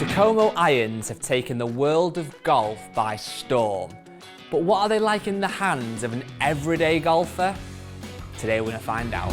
Takomo irons have taken the world of golf by storm. But what are they like in the hands of an everyday golfer? Today we're going to find out.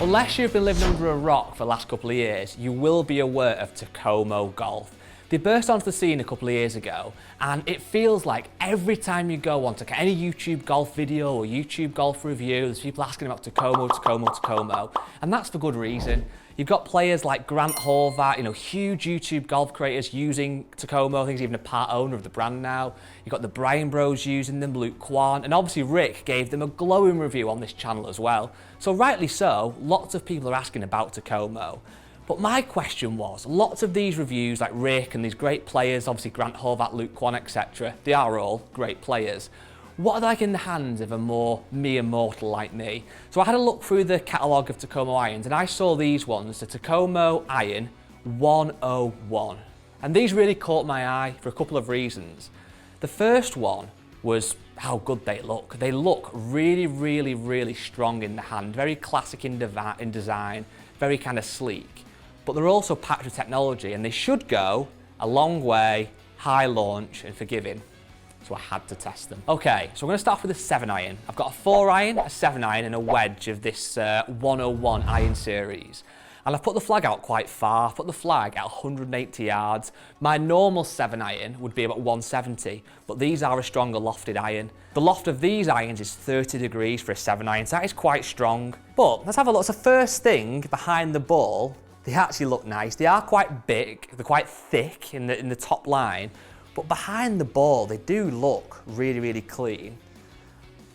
Unless you've been living under a rock for the last couple of years, you will be aware of Takomo golf. They burst onto the scene a couple of years ago, and it feels like every time you go onto any YouTube golf video or YouTube golf review, there's people asking about Takomo, and that's for good reason. You've got players like Grant Horvat, huge YouTube golf creators using Takomo. I think he's even a part owner of the brand now. You've got the Bryan Bros using them, Kwon, and obviously Rick gave them a glowing review on this channel as well. So rightly so, lots of people are asking about Takomo. But my question was, lots of these reviews like Rick and these great players, obviously Grant Horvat, Kwon, etc., they are all great players. What are they like in the hands of a mere mortal like me? So I had a look through the catalogue of Takomo irons and I saw these ones, the Takomo Iron 101. And these really caught my eye for a couple of reasons. The first one was how good they look. They look really, really, really strong in the hand, very classic in design, very kind of sleek. But they're also packed with technology and they should go a long way, high launch and forgiving. So I had to test them. Okay, so I'm going to start with a 7 iron. I've got a 4 iron, a 7 iron and a wedge of this 101 iron series. And I've put the flag out quite far. I've put the flag at 180 yards. My normal 7 iron would be about 170, but these are a stronger lofted iron. The loft of these irons is 30 degrees for a 7 iron, so that is quite strong. But let's have a look. So first thing, behind the ball, they actually look nice. They are quite big, they're quite thick in the top line, but behind the ball, they do look really, really clean.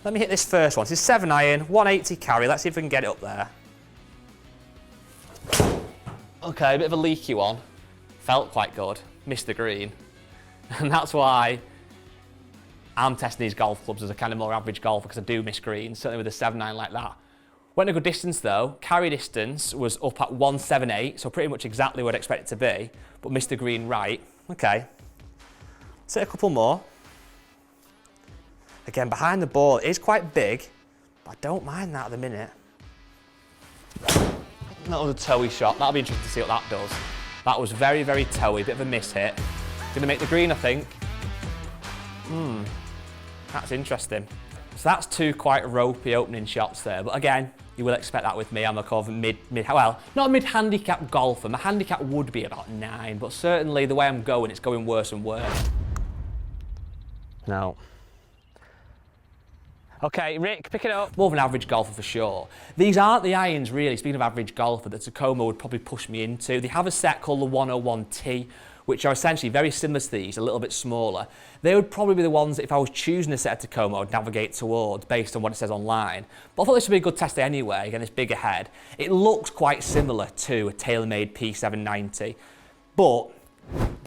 Let me hit this first one. This is 7 iron, 180 carry. Let's see if we can get it up there. Okay, a bit of a leaky one. Felt quite good. Missed the green. And that's why I'm testing these golf clubs as a kind of more average golfer, because I do miss greens, certainly with a 7 iron like that. Went a good distance though. Carry distance was up at 178, so pretty much exactly what I'd expect it to be, but missed the green right. Okay. Let's hit a couple more. Again, behind the ball, it is quite big, but I don't mind that at the minute. That was a toey shot. That'll be interesting to see what that does. That was very, very toey, bit of a miss hit. Gonna make the green, I think. That's interesting. So that's 2 quite ropey opening shots there, but again, you will expect that with me. I'm a kind of well, not a mid-handicap golfer. My handicap would be about 9, but certainly the way I'm going, it's going worse and worse. No. Okay, Rick, pick it up. More of an average golfer for sure. These aren't the irons really, speaking of average golfer, that Takomo would probably push me into. They have a set called the 101T, which are essentially very similar to these, a little bit smaller. They would probably be the ones that if I was choosing a set of Takomo, I'd navigate towards based on what it says online. But I thought this would be a good test anyway, again, this bigger head. It looks quite similar to a tailor-made P790, but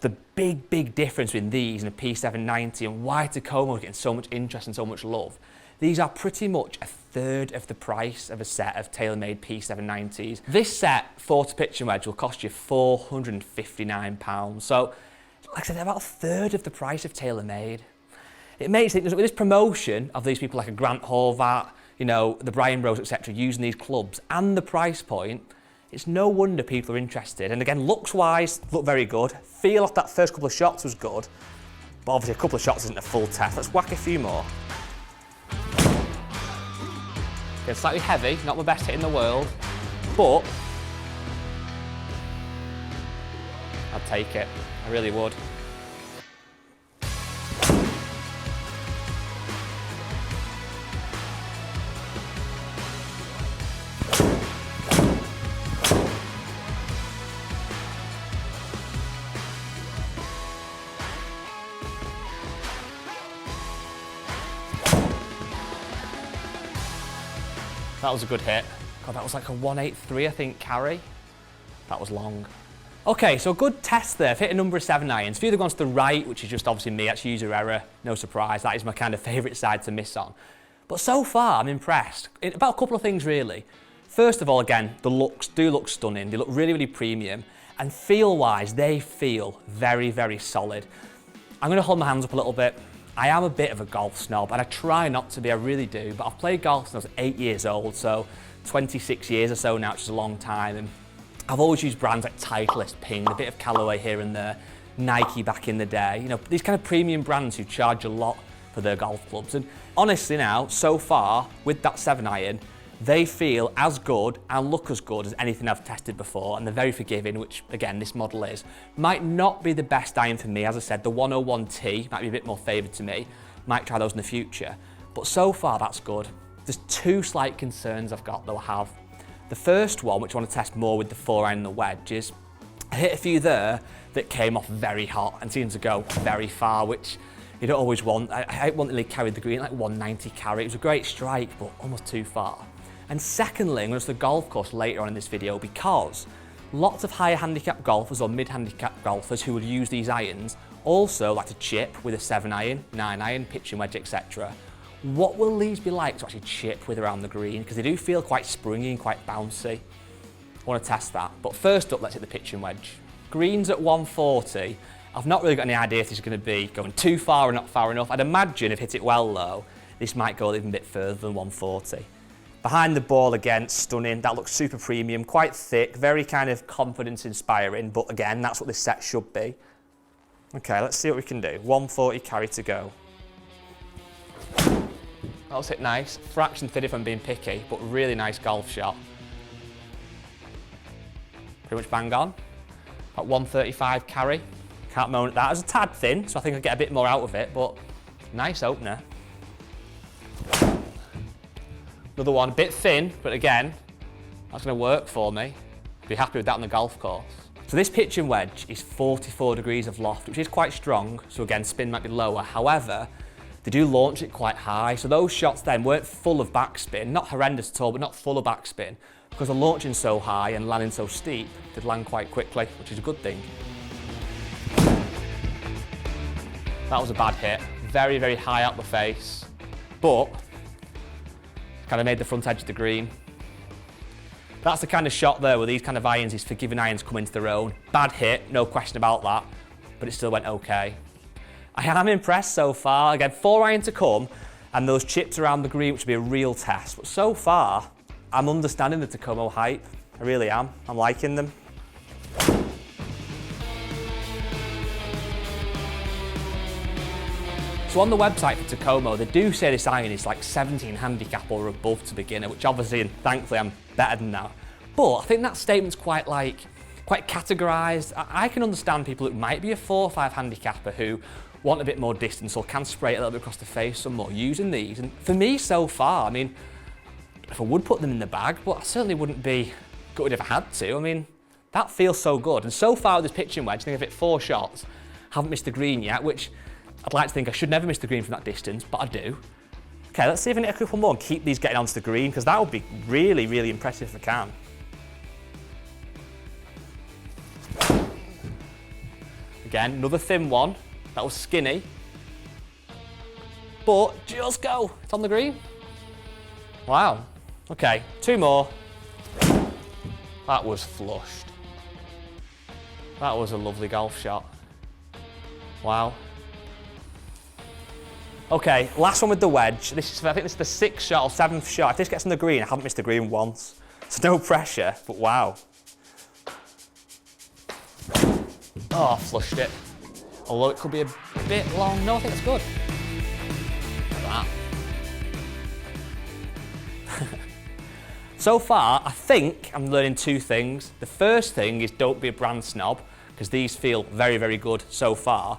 the big, big difference between these and a P790 and why Takomo is getting so much interest and so much love, these are pretty much a third of the price of a set of tailor-made P790s. This set, 40 pitch and wedge, will cost you £459. So, like I said, they're about a third of the price of tailor-made. It makes it, with this promotion of these people like a Grant Horvat, the Bryan Bros, etc., using these clubs, and the price point, it's no wonder people are interested. And again, looks-wise, look very good. Feel off that first couple of shots was good, but obviously a couple of shots isn't a full test. Let's whack a few more. Okay, slightly heavy, not my best hit in the world, but I'd take it, I really would. That was a good hit. God, that was like a 183, I think, carry. That was long. Okay, so a good test there. I've hit a number of 7 irons. A few of them gone to the right, which is just obviously me. That's user error. No surprise. That is my kind of favourite side to miss on. But so far, I'm impressed. About a couple of things, really. First of all, again, the looks do look stunning. They look really, really premium. And feel-wise, they feel very, very solid. I'm going to hold my hands up a little bit. I am a bit of a golf snob, and I try not to be, I really do, but I've played golf since I was 8 years old, so 26 years or so now, which is a long time. And I've always used brands like Titleist, Ping, a bit of Callaway here and there, Nike back in the day. You know, these kind of premium brands who charge a lot for their golf clubs. And honestly now, so far, with that 7-iron, they feel as good and look as good as anything I've tested before, and they're very forgiving, which again, this model is. Might not be the best iron for me, as I said, the 101T might be a bit more favoured to me. Might try those in the future, but so far that's good. There's two slight concerns I've got though I have. The first one, which I want to test more with the 4-iron and the wedge, is I hit a few there that came off very hot and seemed to go very far, which you don't always want. I wanted to carry the green like 190 carry. It was a great strike, but almost too far. And secondly, I'm going to the golf course later on in this video because lots of higher handicap golfers or mid-handicap golfers who would use these irons also like to chip with a 7-iron, 9-iron, pitching wedge, etc. What will these be like to actually chip with around the green? Because they do feel quite springy and quite bouncy. I want to test that. But first up, let's hit the pitching wedge. Greens at 140. I've not really got any idea if this is going to be going too far or not far enough. I'd imagine if hit it well though, this might go even a bit further than 140. Behind the ball again, stunning. That looks super premium, quite thick, very kind of confidence inspiring, but again, that's what this set should be. Okay, let's see what we can do. 140 carry to go. That was hit nice. Fraction thin if I'm being picky, but really nice golf shot. Pretty much bang on. At 135 carry. Can't moan at that. It was a tad thin, so I think I'll get a bit more out of it, but nice opener. Another one, a bit thin, but again, that's going to work for me. Be happy with that on the golf course. So this pitching wedge is 44 degrees of loft, which is quite strong, so again, spin might be lower. However, they do launch it quite high, so those shots then weren't full of backspin, not horrendous at all, but not full of backspin. Because they're launching so high and landing so steep, they'd land quite quickly, which is a good thing. That was a bad hit. Very, very high up the face, but kind of made the front edge of the green. That's the kind of shot there where these kind of irons, these forgiving irons come into their own. Bad hit, no question about that, but it still went okay. I am impressed so far. Again, 4-iron to come, and those chips around the green, which will be a real test. But so far, I'm understanding the Takomo hype. I really am. I'm liking them. So on the website for Takomo, they do say this iron is like 17 handicap or above to beginner, which obviously and thankfully I'm better than that. But I think that statement's quite categorised. I can understand people who might be a 4 or 5 handicapper who want a bit more distance or can spray it a little bit across the face some more using these. And for me so far, I mean, if I would put them in the bag, but I certainly wouldn't be gutted if I had to. I mean, that feels so good. And so far with this pitching wedge, I think I've hit 4 shots, haven't missed the green yet, which I'd like to think I should never miss the green from that distance, but I do. Okay, let's see if I can hit a couple more and keep these getting onto the green, because that would be really, really impressive if I can. Again, another thin one. That was skinny. But just go. It's on the green. Wow. Okay, 2 more. That was flushed. That was a lovely golf shot. Wow. Okay, last one with the wedge. I think this is the 6th shot or 7th shot. If this gets on the green, I haven't missed the green once. So no pressure, but wow. Oh, I flushed it. Although it could be a bit long. No, I think it's good. Look at that. So far, I think I'm learning 2 things. The first thing is don't be a brand snob, because these feel very, very good so far.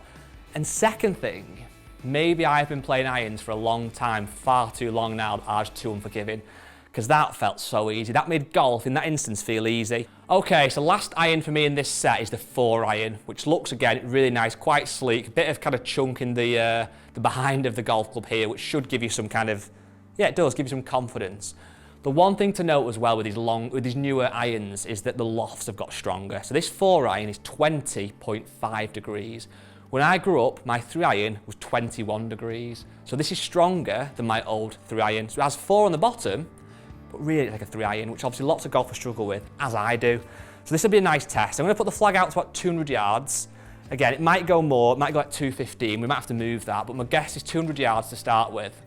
And second thing, maybe I've been playing irons for a long time, far too long now, that are just too unforgiving, because that felt so easy. That made golf, in that instance, feel easy. Okay, so last iron for me in this set is the 4-iron, which looks, again, really nice, quite sleek, a bit of kind of chunk in the behind of the golf club here, which should give you some kind of, yeah, it does, give you some confidence. The one thing to note as well with these newer irons is that the lofts have got stronger. So this 4-iron is 20.5 degrees. When I grew up, my 3-iron was 21 degrees. So this is stronger than my old 3-iron. So it has 4 on the bottom, but really it's like a 3-iron, which obviously lots of golfers struggle with, as I do. So this will be a nice test. I'm going to put the flag out to about 200 yards. Again, it might go more, it might go at 215, we might have to move that, but my guess is 200 yards to start with.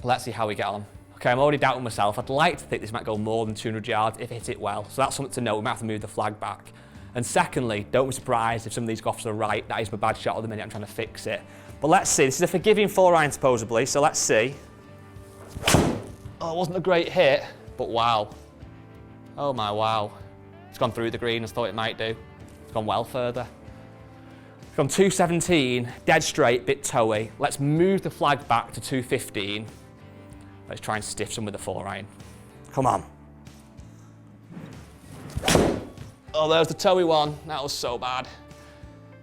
Let's see how we get on. Okay, I'm already doubting myself. I'd like to think this might go more than 200 yards if I hit it well. So that's something to know. We might have to move the flag back. And secondly, don't be surprised if some of these golfers are right. That is my bad shot at the minute. I'm trying to fix it. But let's see. This is a forgiving 4-iron supposedly. So let's see. Oh, it wasn't a great hit, but wow. Oh my wow. It's gone through the green as I thought it might do. It's gone well further. It's gone 217, dead straight, bit toey. Let's move the flag back to 215. Let's try and stiff some with the 4-iron. Come on. Oh, there's the toey one. That was so bad.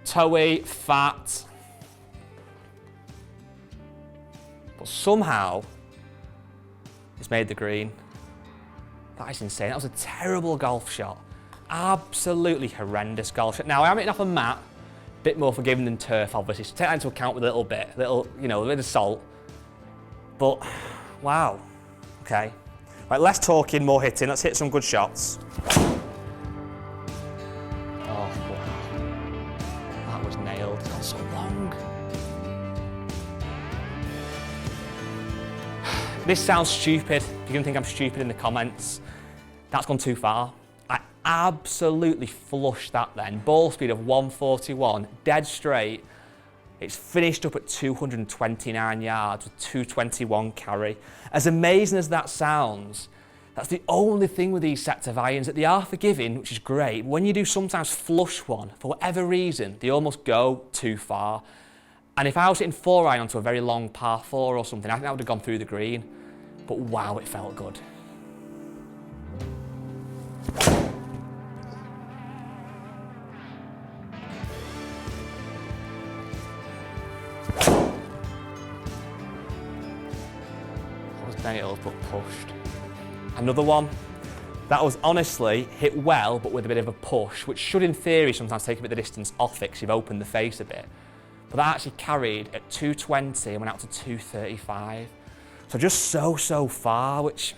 Toey, fat. But somehow, it's made the green. That is insane. That was a terrible golf shot. Absolutely horrendous golf shot. Now, I am hitting off a mat. Bit more forgiving than turf, obviously. So take that into account with a little bit. You know, a bit of salt. But, wow. Okay. Right, less talking, more hitting. Let's hit some good shots. That was nailed. It's gone so long. This sounds stupid. You're going to think I'm stupid in the comments. That's gone too far. I absolutely flushed that then. Ball speed of 141, dead straight. It's finished up at 229 yards with 221 carry. As amazing as that sounds, that's the only thing with these sets of irons, that they are forgiving, which is great. When you do sometimes flush one, for whatever reason, they almost go too far. And if I was hitting 4-iron onto a very long par 4 or something, I think that would have gone through the green. But wow, it felt good. That was nailed but pushed. Another one. That was honestly hit well, but with a bit of a push, which should in theory sometimes take a bit of the distance off it because you've opened the face a bit. But that actually carried at 220 and went out to 235. So just so far, which,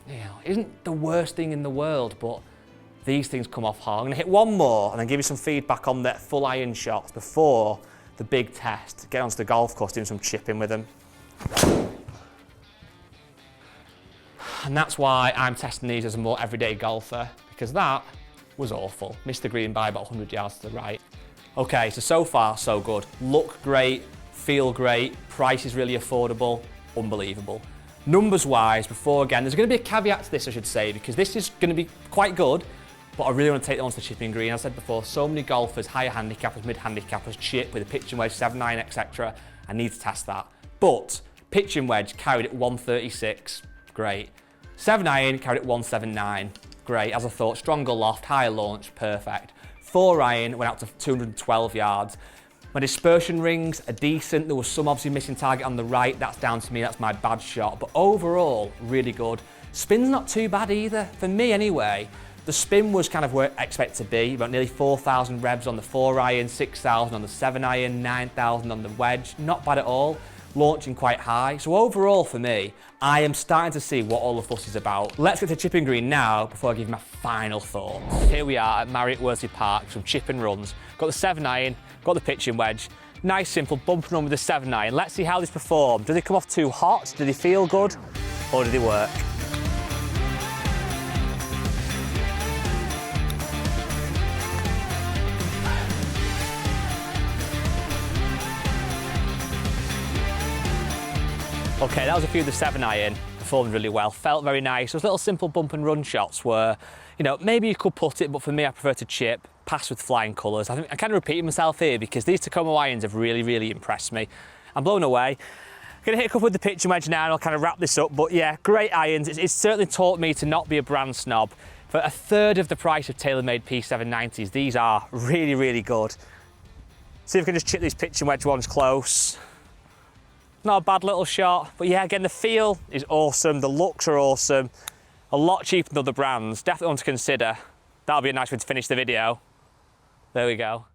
you know, isn't the worst thing in the world, but these things come off hard. I'm gonna hit one more and then give you some feedback on the full iron shots before the big test. Get onto the golf course, doing some chipping with them. And that's why I'm testing these as a more everyday golfer, because that was awful. Missed the green by about 100 yards to the right. Okay, so far, so good. Look great, feel great, price is really affordable, unbelievable. Numbers-wise, again, there's gonna be a caveat to this, I should say, because this is gonna be quite good, but I really want to take that onto the chipping green. As I said before, so many golfers, higher handicappers, mid-handicappers, chip with a pitching wedge, 7-iron, etc. I need to test that. But pitching wedge carried at 136, great. 7-iron carried at 179, great. As I thought, stronger loft, higher launch, perfect. 4-iron went out to 212 yards. My dispersion rings are decent. There was some obviously missing target on the right. That's down to me, that's my bad shot. But overall, really good. Spin's not too bad either, for me anyway. The spin was kind of where I expect it to be, about nearly 4,000 revs on the 4-iron, 6,000 on the 7-iron, 9,000 on the wedge. Not bad at all. Launching quite high. So overall for me, I am starting to see what all the fuss is about. Let's get to chipping green now before I give my final thoughts. Here we are at Marriott Worsley Park, some chip and runs. Got the 7-iron, got the pitching wedge. Nice simple bumping on with the 7-iron. Let's see how this performed. Do they come off too hot? Do they feel good? Or do they work? Okay, that was a few of the 7-iron, performed really well, felt very nice. Those little simple bump and run shots were, you know, maybe you could put it, but for me I prefer to chip, pass with flying colours. I think I'm kind of repeating myself here because these Takomo irons have really impressed me. I'm blown away. I'm gonna hit a couple with the pitching wedge now and I'll kind of wrap this up, but yeah, great irons. It's certainly taught me to not be a brand snob. For a third of the price of TaylorMade P790s, these are really good. See if we can just chip these pitching wedge ones close. Not a bad little shot, but yeah, again, the feel is awesome, the looks are awesome, a lot cheaper than other brands, definitely one to consider. That'll be a nice way to finish the video. There we go.